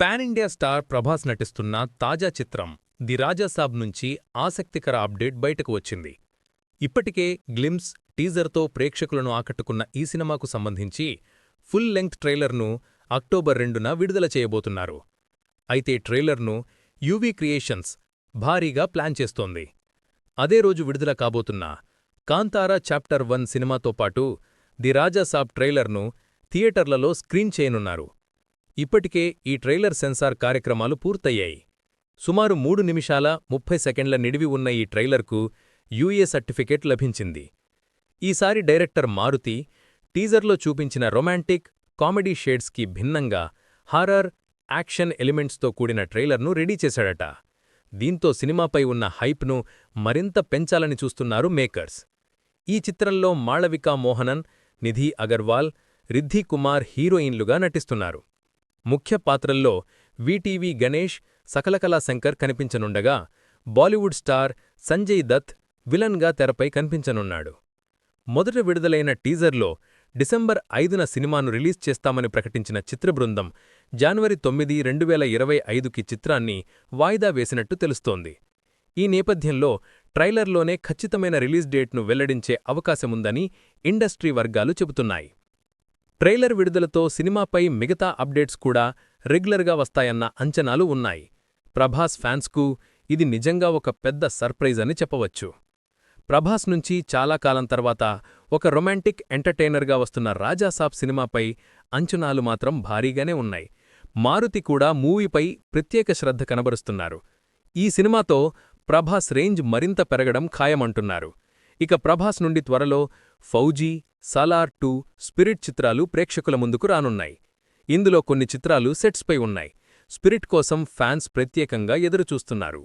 Pan India star Prabhas నటిస్తున్న తాజా చిత్రం ది రాజాసాబ్ నుంచి ఆసక్తికర అప్డేట్ బయటకు వచ్చింది. ఇప్పటికే గ్లిమ్స్, టీజర్తో ప్రేక్షకులను ఆకట్టుకున్న ఈ సినిమాకు సంబంధించి ఫుల్ లెంగ్త్ ట్రైలర్ను అక్టోబర్ 2న విడుదల చేయబోతున్నారు. అయితే ట్రైలర్ను యూవీ క్రియేషన్స్ భారీగా ప్లాన్ చేస్తోంది. అదే రోజు విడుదల కాబోతున్న కాంతారా చాప్టర్ 1 సినిమాతో పాటు ది రాజాసాబ్ ట్రైలర్ను థియేటర్లలో స్క్రీన్ చేయనున్నారు. ఇప్పటికే ఈ ట్రైలర్ సెన్సార్ కార్యక్రమాలు పూర్తయ్యాయి. సుమారు 3 నిమిషాల 30 సెకండ్ల నిడివి ఉన్న ఈ ట్రైలర్కు యూఏ సర్టిఫికేట్ లభించింది. ఈసారి డైరెక్టర్ మారుతి టీజర్లో చూపించిన రొమాంటిక్, కామెడీ షేడ్స్కి భిన్నంగా హారర్, యాక్షన్ ఎలిమెంట్స్తో కూడిన ట్రైలర్ను రెడీ చేశాడట. దీంతో సినిమాపై ఉన్న హైప్ను మరింత పెంచాలని చూస్తున్నారు మేకర్స్. ఈ చిత్రంలో మాళవికా మోహనన్, నిధి అగర్వాల్, రిద్ధి కుమార్ హీరోయిన్లుగా నటిస్తున్నారు. ముఖ్య పాత్రల్లో వీటీవీ గణేష్, సకలకళా శంకర్ కనిపించనుండగా బాలీవుడ్ స్టార్ సంజయ్ దత్ విలన్గా తెరపై కనిపించనున్నాడు. మొదట విడుదలైన టీజర్లో డిసెంబర్ 5న సినిమాను రిలీజ్ చేస్తామని ప్రకటించిన చిత్రబృందం జనవరి 9, 2025కి చిత్రాన్ని వాయిదా వేసినట్టు తెలుస్తోంది. ఈ నేపథ్యంలో ట్రైలర్లోనే ఖచ్చితమైన రిలీజ్ డేట్ను వెల్లడించే అవకాశముందని ఇండస్ట్రీ వర్గాలు చెబుతున్నాయి. ట్రైలర్ విడుదలతో సినిమాపై మిగతా అప్డేట్స్ కూడా రెగ్యులర్గా వస్తాయన్న అంచనాలు ఉన్నాయి. ప్రభాస్ ఫ్యాన్స్కు ఇది నిజంగా ఒక పెద్ద సర్ప్రైజ్ అని చెప్పవచ్చు. ప్రభాస్ నుంచి చాలా కాలం తర్వాత ఒక రొమాంటిక్ ఎంటర్టైనర్గా వస్తున్న రాజాసాబ్ సినిమాపై అంచనాలు మాత్రం భారీగానే ఉన్నాయి. మారుతి కూడా మూవీపై ప్రత్యేక శ్రద్ధ కనబరుస్తున్నారు. ఈ సినిమాతో ప్రభాస్ రేంజ్ మరింత పెరగడం ఖాయమంటున్నారు. ఇక ప్రభాస్ నుండి త్వరలో ఫౌజీ, సాలార్ 2, స్పిరిట్ చిత్రాలు ప్రేక్షకుల ముందుకు రానున్నాయి. ఇందులో కొన్ని చిత్రాలు సెట్స్పై ఉన్నాయి. స్పిరిట్ కోసం ఫ్యాన్స్ ప్రత్యేకంగా ఎదురుచూస్తున్నారు.